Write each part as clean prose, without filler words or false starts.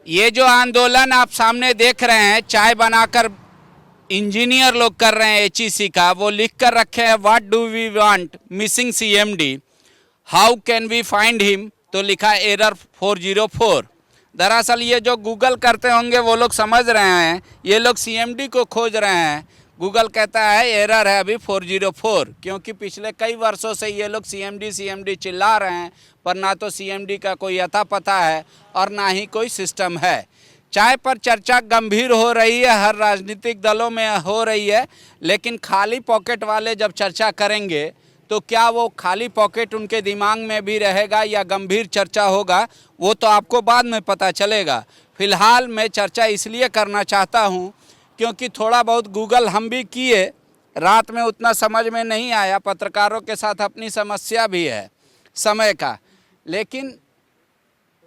ये जो आंदोलन आप सामने देख रहे हैं, चाय बनाकर इंजीनियर लोग कर रहे हैं एचईसी का, वो लिख कर रखे हैं what do we want missing CMD, how can we find him, तो लिखा एरर 404। दरअसल ये जो गूगल करते होंगे वो लोग समझ रहे हैं, ये लोग सीएमडी को खोज रहे हैं। गूगल कहता है एरर है अभी 404, क्योंकि पिछले कई वर्षों से ये लोग सीएमडी चिल्ला रहे हैं, पर ना तो सीएमडी का कोई अता पता है और ना ही कोई सिस्टम है। चाय पर चर्चा गंभीर हो रही है, हर राजनीतिक दलों में हो रही है, लेकिन खाली पॉकेट वाले जब चर्चा करेंगे तो क्या वो खाली पॉकेट उनके दिमाग में भी रहेगा या गंभीर चर्चा होगा, वो तो आपको बाद में पता चलेगा। फिलहाल मैं चर्चा इसलिए करना चाहता हूँ क्योंकि थोड़ा बहुत गूगल हम भी किए, रात में उतना समझ में नहीं आया, पत्रकारों के साथ अपनी समस्या भी है समय का। लेकिन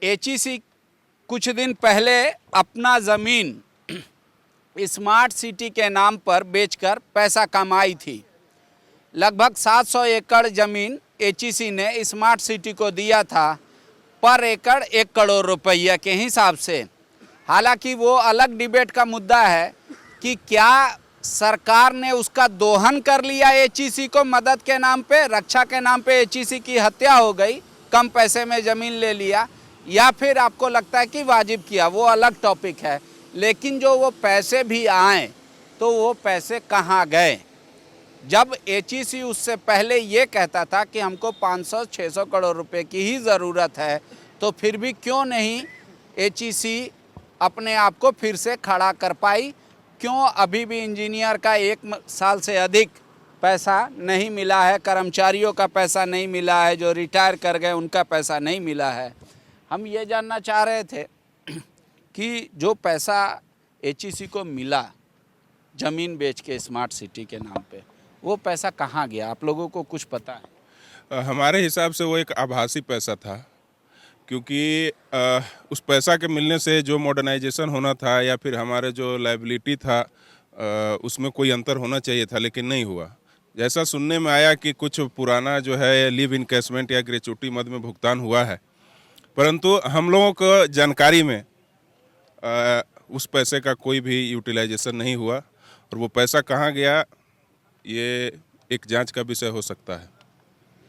एचईसी कुछ दिन पहले अपना ज़मीन स्मार्ट सिटी के नाम पर बेचकर पैसा कमाई थी। लगभग 700 एकड़ ज़मीन एचईसी ने स्मार्ट सिटी को दिया था, पर एकड़ 1 करोड़ रुपया के हिसाब से। हालांकि वो अलग डिबेट का मुद्दा है कि क्या सरकार ने उसका दोहन कर लिया एचईसी को मदद के नाम पे, रक्षा के नाम पे एचईसी की हत्या हो गई, कम पैसे में ज़मीन ले लिया, या फिर आपको लगता है कि वाजिब किया, वो अलग टॉपिक है। लेकिन जो वो पैसे भी आए तो वो पैसे कहाँ गए? जब एचईसी उससे पहले ये कहता था कि हमको 500-600 करोड़ रुपए की ही ज़रूरत है, तो फिर भी क्यों नहीं एचईसी अपने आप को फिर से खड़ा कर पाई? क्यों अभी भी इंजीनियर का 1 साल से अधिक पैसा नहीं मिला है, कर्मचारियों का पैसा नहीं मिला है, जो रिटायर कर गए उनका पैसा नहीं मिला है? हम ये जानना चाह रहे थे कि जो पैसा एचईसी को मिला ज़मीन बेच के स्मार्ट सिटी के नाम पे, वो पैसा कहाँ गया? आप लोगों को कुछ पता है? हमारे हिसाब से वो एक आभासी पैसा था, क्योंकि उस पैसा के मिलने से जो मॉडर्नाइजेशन होना था या फिर हमारे जो लायबिलिटी था उसमें कोई अंतर होना चाहिए था, लेकिन नहीं हुआ। जैसा सुनने में आया कि कुछ पुराना जो है लीव इनकैशमेंट या ग्रेचुटी मद में भुगतान हुआ है, परंतु हम लोगों को जानकारी में उस पैसे का कोई भी यूटिलाइजेशन नहीं हुआ, और वो पैसा कहाँ गया ये एक जांच का विषय हो सकता है।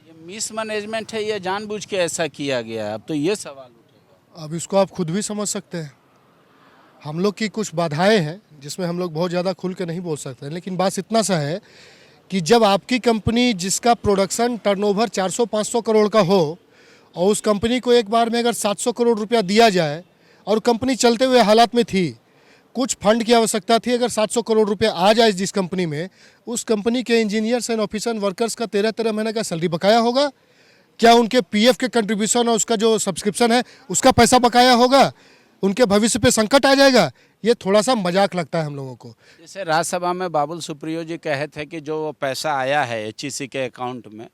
ये मिसमैनेजमेंट है, ये जानबूझ के ऐसा किया गया है? अब तो ये सवाल उठेगा। अब इसको आप खुद भी समझ सकते हैं। हम लोग की कुछ बाधाएं हैं जिसमें हम लोग बहुत ज़्यादा खुल के नहीं बोल सकते हैं, लेकिन बात इतना सा है कि जब आपकी कंपनी जिसका प्रोडक्शन टर्नओवर 400-500 करोड़ का हो और उस कंपनी को एक बार में अगर 700 करोड़ रुपया दिया जाए और कंपनी चलते हुए हालात में थी, कुछ फंड की आवश्यकता थी, अगर 700 करोड़ रुपया आ जाए जिस कंपनी में, उस कंपनी के इंजीनियर्स एंड ऑफिसर वर्कर्स का 13-13 महीने का सैलरी बकाया होगा? क्या उनके पीएफ के कंट्रीब्यूशन और उसका जो सब्सक्रिप्शन है उसका पैसा बकाया होगा? उनके भविष्य पे संकट आ जाएगा? ये थोड़ा सा मजाक लगता है हम लोगों को। जैसे राज्यसभा में बाबुल सुप्रियो जी कहे थे कि जो पैसा आया है एचईसी के अकाउंट में,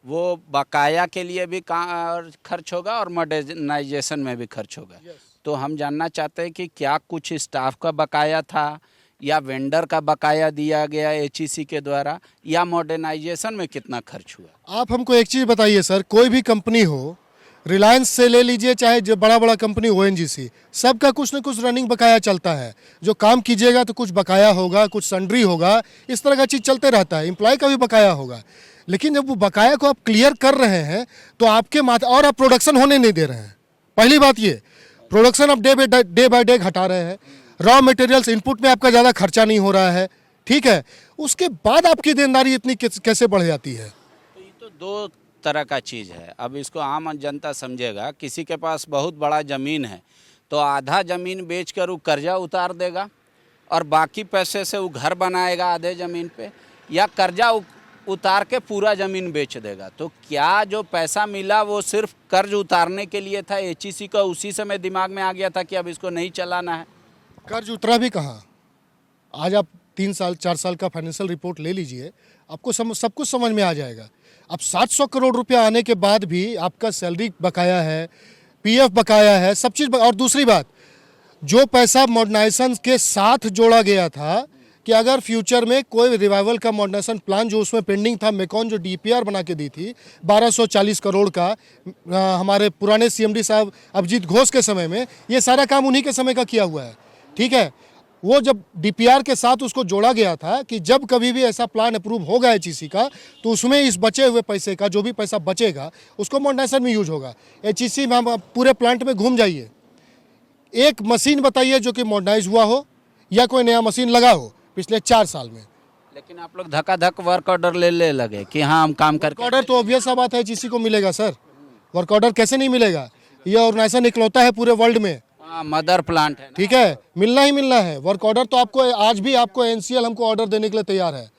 वो बकाया के लिए भी खर्च होगा और मॉडर्नाइजेशन में भी खर्च होगा। तो हम जानना चाहते हैं कि क्या कुछ स्टाफ का बकाया था या वेंडर का बकाया दिया गया एचईसी के द्वारा, या मॉडर्नाइजेशन में कितना खर्च हुआ? आप हमको एक चीज़ बताइए सर, कोई भी कंपनी हो, रिलायंस से ले लीजिए चाहे जो बड़ा बड़ा कंपनी ओएनजीसी, सबका कुछ न कुछ रनिंग बकाया चलता है। जो काम कीजिएगा तो कुछ बकाया होगा, कुछ सन्ड्री होगा, इस तरह का चीज़ चलते रहता है। एम्प्लॉय का भी बकाया होगा, लेकिन जब वो बकाया को आप क्लियर कर रहे हैं तो आपके माथे और आप प्रोडक्शन होने नहीं दे रहे हैं। पहली बात ये, प्रोडक्शन आप डे बाय डे घटा रहे हैं, रॉ मटेरियल्स इनपुट में आपका ज़्यादा खर्चा नहीं हो रहा है, ठीक है, उसके बाद आपकी देनदारी इतनी कैसे बढ़ जाती है? तो ये तो 2 तरह का चीज़ है। अब इसको आम जनता समझेगा, किसी के पास बहुत बड़ा ज़मीन है तो आधा ज़मीन बेचकर वो कर्जा उतार देगा और बाकी पैसे से वो घर बनाएगा आधे ज़मीन पे, या कर्जा उतार के पूरा ज़मीन बेच देगा। तो क्या जो पैसा मिला वो सिर्फ कर्ज उतारने के लिए था? एचईसी का उसी समय दिमाग में आ गया था कि अब इसको नहीं चलाना है? कर्ज उतरा भी कहाँ? आज आप 3 साल 4 साल का फाइनेंशियल रिपोर्ट ले लीजिए, आपको सब कुछ समझ में आ जाएगा। अब 700 करोड़ रुपया आने के बाद भी आपका सैलरी बकाया है, पीएफ बकाया है, सब चीज़। और दूसरी बात, जो पैसा मॉडर्नाइजेशन के साथ जोड़ा गया था कि अगर फ्यूचर में कोई रिवाइवल का मॉडर्नाइजेशन प्लान जो उसमें पेंडिंग था, मेकॉन जो डीपीआर बना के दी थी 1240 करोड़ का हमारे पुराने सीएमडी साहब अभिजीत घोष के समय में, ये सारा काम उन्हीं के समय का किया हुआ है। ठीक है, वो जब डीपीआर के साथ उसको जोड़ा गया था कि जब कभी भी ऐसा प्लान अप्रूव होगा एचईसी का तो उसमें इस बचे हुए पैसे का जो भी पैसा बचेगा उसको मॉडर्नाइजेशन में यूज होगा। एचईसी में हम पूरे प्लांट में घूम जाइए, एक मशीन बताइए जो कि मॉडर्नाइज हुआ हो या कोई नया मशीन लगा हो पिछले 4 साल में। लेकिन आप लोग धक्का वर्क ऑर्डर ले लगे कि हाँ हम काम करके। वर्क ऑर्डर तो ऑब्वियस सा बात है एचईसी को मिलेगा सर, वर्क ऑर्डर कैसे नहीं मिलेगा? ये ऑर्गेनाइजेशन इकलौता है पूरे वर्ल्ड में, मदर प्लांट है ना। ठीक है, मिलना ही मिलना है। वर्क ऑर्डर तो आपको आज भी आपको एनसीएल हमको ऑर्डर देने के लिए तैयार है,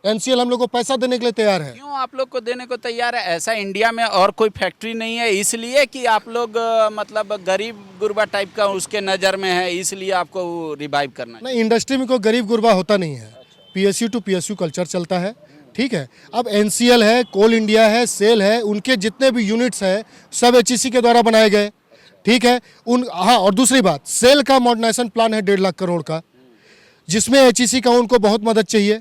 एनसीएल हम लोग को पैसा देने के लिए तैयार है। क्यों आप लोग को देने को तैयार है? ऐसा इंडिया में और कोई फैक्ट्री नहीं है, इसलिए कि आप लोग मतलब गरीब गुरबा टाइप का उसके नज़र में है, इसलिए आपको रिवाइव करना है। नहीं, इंडस्ट्री में कोई गरीब गुरबा होता नहीं है, पीएसयू टू पीएसयू कल्चर चलता है। ठीक है, अब एनसीएल है, कोल इंडिया है, सेल है, उनके जितने भी यूनिट्स हैं सब एचईसी के द्वारा बनाए गए। ठीक है, हाँ, और दूसरी बात, सेल का मॉडर्नाइजेशन प्लान है 1.5 लाख करोड़ का, जिसमें एचईसी का उनको बहुत मदद चाहिए।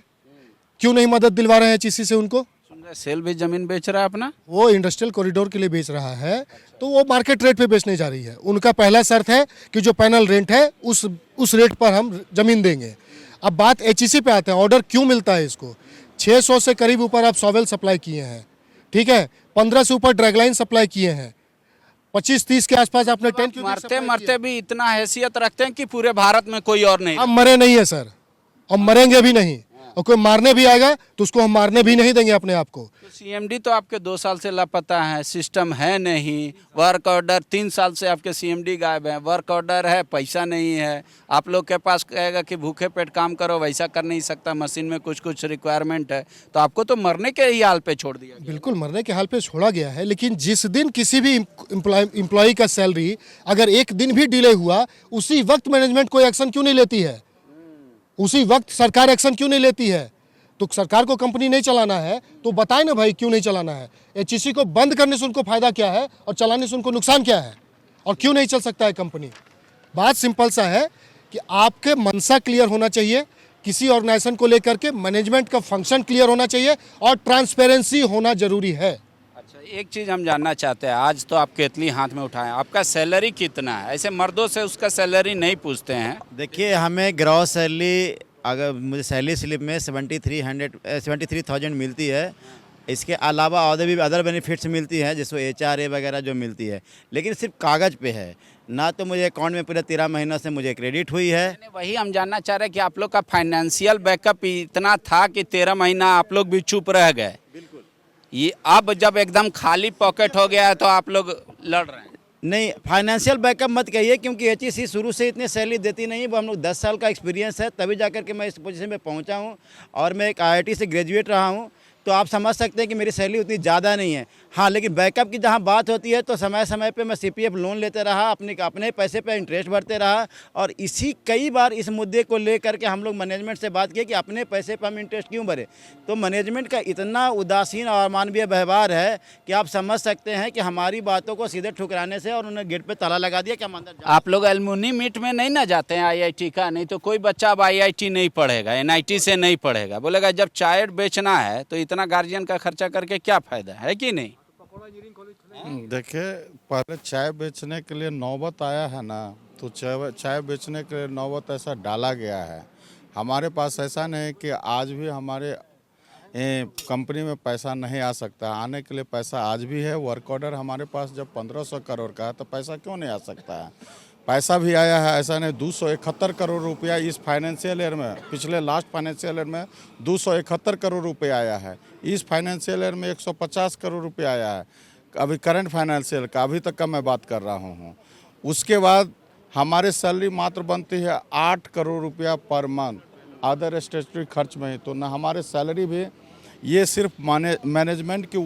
क्यों नहीं मदद दिलवा रहे हैं एचईसी से उनको? सेल भी जमीन बेच रहा है अपना, वो इंडस्ट्रियल कॉरिडोर के लिए बेच रहा है, तो वो मार्केट रेट पे बेचने जा रही है। उनका पहला शर्त है कि जो पैनल रेंट है उस रेट पर हम जमीन देंगे। अब बात एचईसी पे आते हैं, ऑर्डर क्यों मिलता है इसको? 600 से करीब ऊपर आप सॉवेल सप्लाई किए हैं, ठीक है, 15 से ऊपर ड्रैगलाइन सप्लाई किए हैं, 25-30 के आसपास आपने 10 मरते मरते भी इतना हैसियत रखते हैं कि पूरे भारत में कोई और नहीं। हम मरे नहीं है सर, और मरेंगे भी नहीं, और कोई मारने भी आएगा तो उसको हम मारने भी नहीं देंगे अपने आप को। तो सीएमडी तो आपके 2 साल से लापता है, सिस्टम है नहीं, वर्क ऑर्डर 3 साल से आपके सीएमडी गायब है, वर्क ऑर्डर है, पैसा नहीं है। आप लोग के पास कहेगा कि भूखे पेट काम करो, वैसा कर नहीं सकता, मशीन में कुछ रिक्वायरमेंट है, तो आपको तो मरने के ही हाल पे छोड़ दिया गया। बिल्कुल मरने के हाल पे छोड़ा गया है, लेकिन जिस दिन किसी भी एम्प्लॉय का सैलरी अगर एक दिन भी डिले हुआ, उसी वक्त मैनेजमेंट कोई एक्शन क्यों नहीं लेती है? उसी वक्त सरकार एक्शन क्यों नहीं लेती है? तो सरकार को कंपनी नहीं चलाना है तो बताए ना भाई क्यों नहीं चलाना है? एचईसी को बंद करने से उनको फायदा क्या है और चलाने से उनको नुकसान क्या है, और क्यों नहीं चल सकता है कंपनी? बात सिंपल सा है कि आपके मनसा क्लियर होना चाहिए, किसी ऑर्गेनाइजेशन को लेकर के मैनेजमेंट का फंक्शन क्लियर होना चाहिए और ट्रांसपेरेंसी होना जरूरी है। अच्छा, एक चीज़ हम जानना चाहते हैं, आज तो आप केतली हाथ में उठाएं, आपका सैलरी कितना है? ऐसे मर्दों से उसका सैलरी नहीं पूछते हैं। देखिए, हमें ग्रॉस सैलरी, अगर मुझे सैलरी स्लिप में 73,000 मिलती है। इसके अलावा अदर बेनिफिट्स मिलती हैं, जैसे HRA वगैरह जो मिलती है, लेकिन सिर्फ कागज़ पे है ना। तो मुझे अकाउंट में पूरा 13 महीनों से मुझे क्रेडिट हुई है। वही हम जानना चाह रहे हैं कि आप लोग का फाइनेंशियल बैकअप इतना था कि 13 महीना आप लोग भी चुप रह गए। बिल्कुल। ये अब जब एकदम खाली पॉकेट हो गया है तो आप लोग लड़ रहे हैं। नहीं, फाइनेंशियल बैकअप मत कहिए, क्योंकि एचईसी शुरू से इतनी सैलरी देती नहीं। वो हम लोग 10 साल का एक्सपीरियंस है, तभी जाकर के मैं इस पोजीशन पे पहुंचा हूं, और मैं एक IIT से ग्रेजुएट रहा हूं, तो आप समझ सकते हैं कि मेरी सैलरी उतनी ज़्यादा नहीं है। हाँ, लेकिन बैकअप की जहाँ बात होती है तो समय समय पे मैं CPF लोन लेते रहा, अपने पैसे पे इंटरेस्ट भरते रहा, और इसी कई बार इस मुद्दे को लेकर के हम लोग मैनेजमेंट से बात किए कि अपने पैसे पर हम इंटरेस्ट क्यों भरे। तो मैनेजमेंट का इतना उदासीन और अमानवीय व्यवहार है कि आप समझ सकते हैं कि हमारी बातों को सीधे ठुकराने से, और उन्होंने गेट पर ताला लगा दिया कि हम अंदर आप लोग एलुमनी मीट में नहीं ना जाते हैं IIT का? नहीं तो कोई बच्चा अब IIT नहीं पढ़ेगा, NIT से नहीं पढ़ेगा, बोलेगा जब चाय बेचना है तो इतना गार्जियन का खर्चा करके क्या फायदा है कि नहीं? देखिए, पहले चाय बेचने के लिए नौबत आया है ना, तो चाय बेचने के लिए नौबत ऐसा डाला गया है। हमारे पास ऐसा नहीं कि आज भी हमारे कंपनी में पैसा नहीं आ सकता। आने के लिए पैसा आज भी है। वर्क ऑर्डर हमारे पास जब 1500 करोड़ का है तो पैसा क्यों नहीं आ सकता है? पैसा भी आया है, ऐसा नहीं। 271 करोड़ रुपया इस फाइनेंशियल ईयर में, पिछले लास्ट फाइनेंशियल ईयर में 271 करोड़ रुपये आया है। इस फाइनेंशियल ईयर में 150 करोड़ रुपये आया है, अभी करंट फाइनेंशियल का, अभी तक का मैं बात कर रहा हूँ। उसके बाद हमारे सैलरी मात्र बनती है 8 करोड़ रुपया पर मंथ अदर स्टेटरी खर्च में ही। तो ना हमारे सैलरी भी, ये सिर्फ मैनेजमेंट की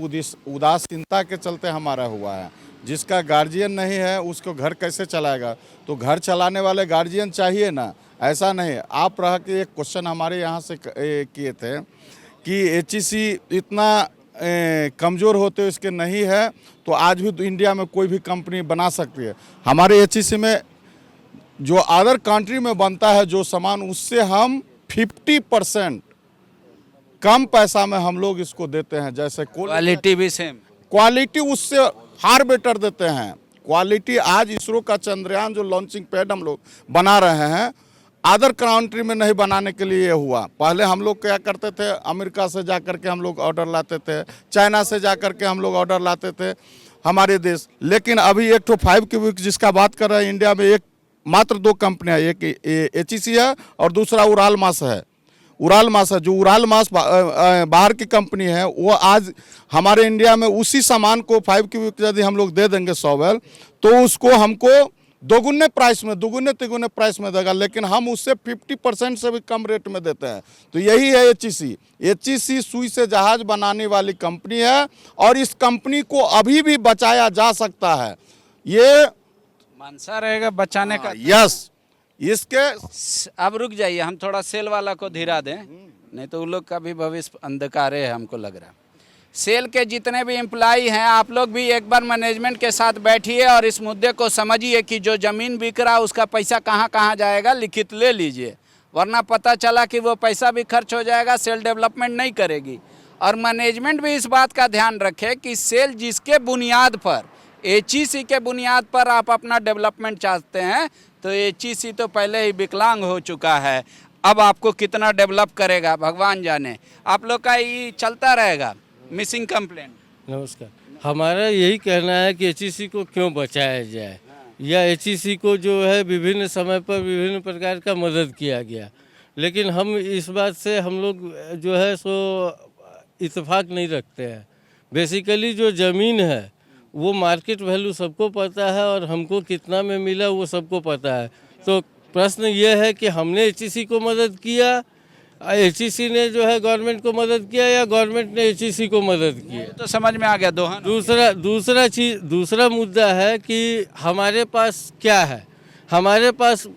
उदासीनता के चलते हमारा हुआ है। जिसका गार्जियन नहीं है उसको घर कैसे चलाएगा? तो घर चलाने वाले गार्जियन चाहिए ना, ऐसा नहीं। आप रह के एक क्वेश्चन हमारे यहाँ से किए थे कि एचईसी इतना कमज़ोर होते इसके नहीं है, तो आज भी तो इंडिया में कोई भी कंपनी बना सकती है। हमारे एचईसी में जो अदर कंट्री में बनता है जो सामान, उससे हम 50% कम पैसा में हम लोग इसको देते हैं। जैसे क्वालिटी भी सेम। क्वालिटी उससे फार बेटर देते हैं। क्वालिटी आज इसरो का चंद्रयान जो लॉन्चिंग पैड हम लोग बना रहे हैं, अदर कंट्री में नहीं बनाने के लिए हुआ। पहले हम लोग क्या करते थे, अमेरिका से जा कर के हम लोग ऑर्डर लाते थे, चाइना से जा कर के हम लोग ऑर्डर लाते थे हमारे देश। लेकिन अभी एक तो 5 क्यूबिक जिसका बात कर रहे हैं, इंडिया में एक मात्र 2 कंपनियां, एक HEC है और दूसरा उराल मास है। उराल मास है, जो उराल मास बाहर की कंपनी है, वो आज हमारे इंडिया में उसी सामान को 5 क्यूबिक यदि हम लोग दे देंगे 100 बैल, तो उसको हमको दोगुने प्राइस में, दुगुने तिगुने प्राइस में देगा। लेकिन हम उससे 50% से भी कम रेट में देते हैं। तो यही है HEC। HEC सुई से जहाज बनाने वाली कंपनी है और इस कंपनी को अभी भी बचाया जा सकता है। ये मनसा रहेगा बचाने का। यस, इसके अब रुक जाइए, हम थोड़ा सेल वाला को धीरा दें, नहीं तो उन लोग का भी भविष्य अंधकार है हमको लग रहा है। सेल के जितने भी एम्प्लॉई हैं, आप लोग भी एक बार मैनेजमेंट के साथ बैठिए और इस मुद्दे को समझिए कि जो ज़मीन बिक रहा है उसका पैसा कहाँ कहाँ जाएगा, लिखित ले लीजिए, वरना पता चला कि वो पैसा भी खर्च हो जाएगा, सेल डेवलपमेंट नहीं करेगी। और मैनेजमेंट भी इस बात का ध्यान रखे कि सेल जिसके बुनियाद पर, HEC के बुनियाद पर आप अपना डेवलपमेंट चाहते हैं, तो HEC तो पहले ही विकलांग हो चुका है। अब आपको कितना डेवलप करेगा भगवान जाने। आप लोग का ये चलता रहेगा मिसिंग कंप्लेंट। नमस्कार, हमारा यही कहना है कि HEC को क्यों बचाया जाए, या HEC को जो है विभिन्न समय पर विभिन्न प्रकार का मदद किया गया, लेकिन हम इस बात से हम लोग जो है सो इत्तेफाक नहीं रखते हैं। बेसिकली जो ज़मीन है वो मार्केट वैल्यू सबको पता है और हमको कितना में मिला वो सबको पता है। तो प्रश्न ये है कि हमने HEC को मदद किया, HEC ने जो है गवर्नमेंट को मदद किया, या गवर्नमेंट ने HEC को मदद किया। तो समझ में आ गया दोहन। दूसरा मुद्दा है कि हमारे पास क्या है। हमारे पास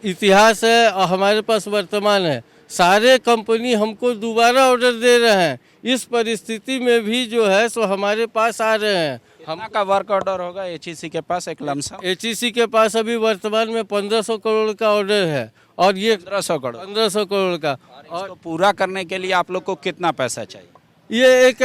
इतिहास है और हमारे पास वर्तमान है। सारे कंपनी हमको दोबारा ऑर्डर दे रहे हैं। इस परिस्थिति में भी जो है सो हमारे पास आ रहे हैं। कितना का वर्क ऑर्डर होगा HEC के पास एक लमसम? HEC के पास अभी वर्तमान में 1500 करोड़ का ऑर्डर है, और ये 1500 करोड़ 1500 करोड़ का। और इसको पूरा करने के लिए आप लोग को कितना पैसा चाहिए? ये एक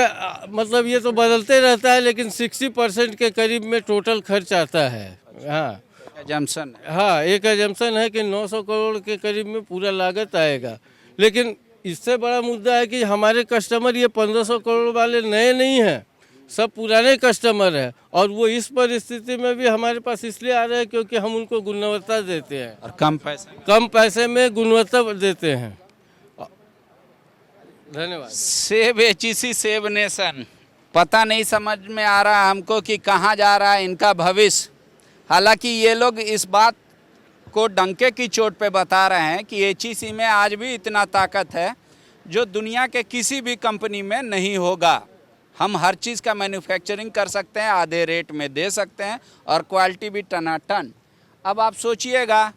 मतलब ये तो बदलते रहता है, लेकिन 60% के करीब में टोटल खर्च आता है। हाँ, एजम्पशन है। हाँ, एक एजम्पशन है कि 900 करोड़ के करीब में पूरा लागत आएगा। लेकिन इससे बड़ा मुद्दा है कि हमारे कस्टमर ये 1500 करोड़ वाले नए नहीं हैं, सब पुराने कस्टमर हैं, और वो इस परिस्थिति में भी हमारे पास इसलिए आ रहे हैं क्योंकि हम उनको गुणवत्ता देते हैं और कम पैसे में गुणवत्ता देते हैं। धन्यवाद। सेव HEC सेव नेशन, पता नहीं समझ में आ रहा हमको कि कहाँ जा रहा है इनका भविष्य। हालांकि ये लोग इस बात को डंके की चोट पे बता रहे हैं कि HEC में आज भी इतना ताकत है जो दुनिया के किसी भी कंपनी में नहीं होगा। हम हर चीज़ का मैन्युफैक्चरिंग कर सकते हैं, आधे रेट में दे सकते हैं, और क्वालिटी भी टनाटन। अब आप सोचिएगा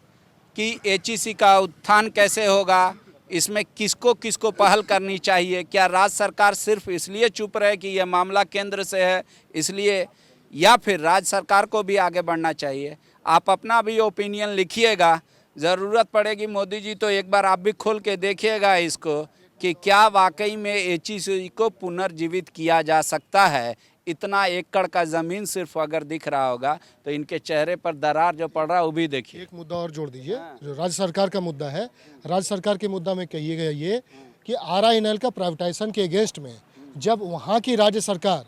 कि HEC का उत्थान कैसे होगा, इसमें किसको किसको पहल करनी चाहिए। क्या राज्य सरकार सिर्फ इसलिए चुप रहे कि यह मामला केंद्र से है इसलिए, या फिर राज्य सरकार को भी आगे बढ़ना चाहिए? आप अपना भी ओपिनियन लिखिएगा। ज़रूरत पड़ेगी मोदी जी तो एक बार आप भी खोल के देखिएगा इसको कि क्या वाकई में HEC को पुनर्जीवित किया जा सकता है। इतना एकड़ का ज़मीन सिर्फ अगर दिख रहा होगा तो इनके चेहरे पर दरार जो पड़ रहा है वो भी देखिए। एक मुद्दा और जोड़ दीजिए, जो राज्य सरकार का मुद्दा है। राज्य सरकार के मुद्दा में कहिएगा ये कि RINL का प्राइवेटाइजेशन के अगेंस्ट में जब वहाँ की राज्य सरकार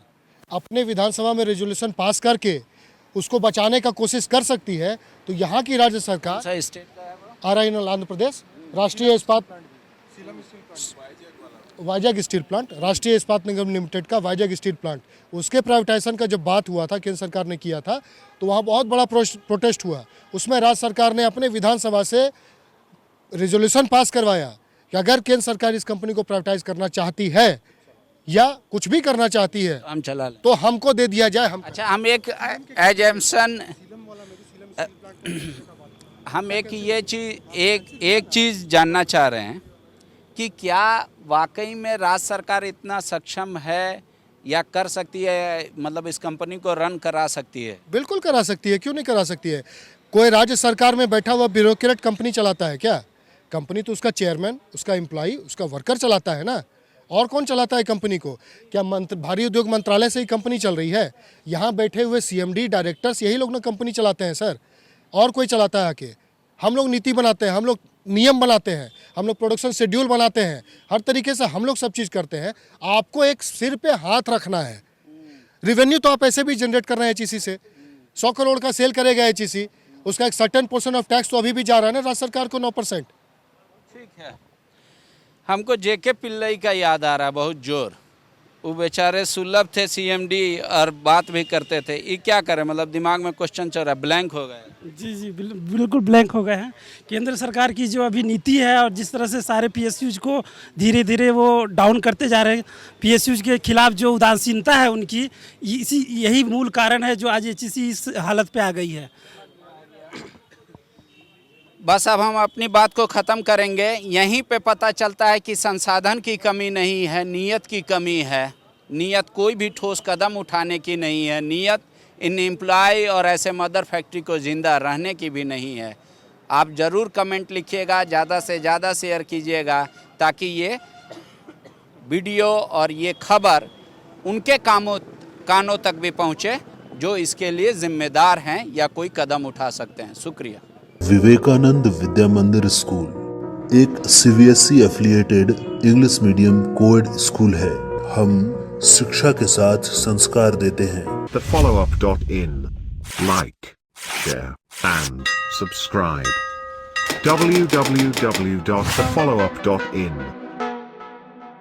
अपने विधानसभा में रेजोल्यूशन पास करके उसको बचाने का कोशिश कर सकती है, तो यहाँ की राज्य सरकार स्टेट का है वो? RINL आंध्र प्रदेश, राष्ट्रीय इस्पात वाइजैग स्टील प्लांट, राष्ट्रीय इस्पात निगम लिमिटेड का वाइजैग स्टील प्लांट, उसके प्राइवेटाइजेशन का जब बात हुआ था, केंद्र सरकार ने किया था, तो वहाँ बहुत बड़ा प्रोटेस्ट हुआ। उसमें राज्य सरकार ने अपने विधानसभा से रेजोल्यूशन पास करवाया कि अगर केंद्र सरकार इस कंपनी को प्राइवेटाइज करना चाहती है या कुछ भी करना चाहती है हम चला लें, तो हमको दे दिया जाए। अच्छा, हम एक एजम्पशन, हम एक चीज़ जानना चाह रहे हैं कि क्या वाकई में राज्य सरकार इतना सक्षम है या कर सकती है, मतलब इस कंपनी को रन करा सकती है? बिल्कुल करा सकती है, क्यों नहीं करा सकती है। कोई राज्य सरकार में बैठा हुआ ब्यूरोक्रेट कंपनी चलाता है क्या? कंपनी तो उसका चेयरमैन, उसका एम्प्लॉई, उसका वर्कर चलाता है ना। और कौन चलाता है कंपनी को? क्या भारी उद्योग मंत्रालय से ही कंपनी चल रही है? यहाँ बैठे हुए CMD डायरेक्टर्स यही लोग ना कंपनी चलाते हैं सर, और कोई चलाता है आके? हम लोग नीति बनाते हैं, हम लोग नियम बनाते हैं, हम लोग प्रोडक्शन शेड्यूल बनाते हैं, हर तरीके से हम लोग सब चीज़ करते हैं। आपको एक सिर पे हाथ रखना है। रिवेन्यू तो आप ऐसे भी जनरेट कर रहे हैं HEC से, 100 करोड़ का सेल करेगा HEC, उसका एक सर्टेन पोर्शन ऑफ टैक्स तो अभी भी जा रहा है ना राज्य सरकार को 9%। ठीक है। हमको JK पिल्लई का याद आ रहा है बहुत जोर। वो बेचारे सुलभ थे CMD और बात भी करते थे। ये क्या करें, मतलब दिमाग में क्वेश्चन चल रहा है, ब्लैंक हो गए। जी बिल्कुल ब्लैंक हो गए हैं। केंद्र सरकार की जो अभी नीति है और जिस तरह से सारे PSUs को धीरे धीरे वो डाउन करते जा रहे हैं, PSUs के खिलाफ जो उदासीनता है उनकी, यही मूल कारण है जो आज HEC इस हालत पे आ गई है। बस अब हम अपनी बात को ख़त्म करेंगे। यहीं पे पता चलता है कि संसाधन की कमी नहीं है, नीयत की कमी है। नीयत कोई भी ठोस कदम उठाने की नहीं है, नीयत इन एम्प्लॉय और ऐसे मदर फैक्ट्री को ज़िंदा रहने की भी नहीं है। आप ज़रूर कमेंट लिखिएगा, ज़्यादा से ज़्यादा शेयर कीजिएगा, ताकि ये वीडियो और ये खबर उनके कानों तक भी पहुँचे जो इसके लिए ज़िम्मेदार हैं या कोई कदम उठा सकते हैं। शुक्रिया। विवेकानंद विद्या मंदिर स्कूल एक CBSE affiliated English medium coed school है। हम शिक्षा के साथ संस्कार देते हैं। TheFollowUp.in. Like, share and subscribe. www.thefollowup.in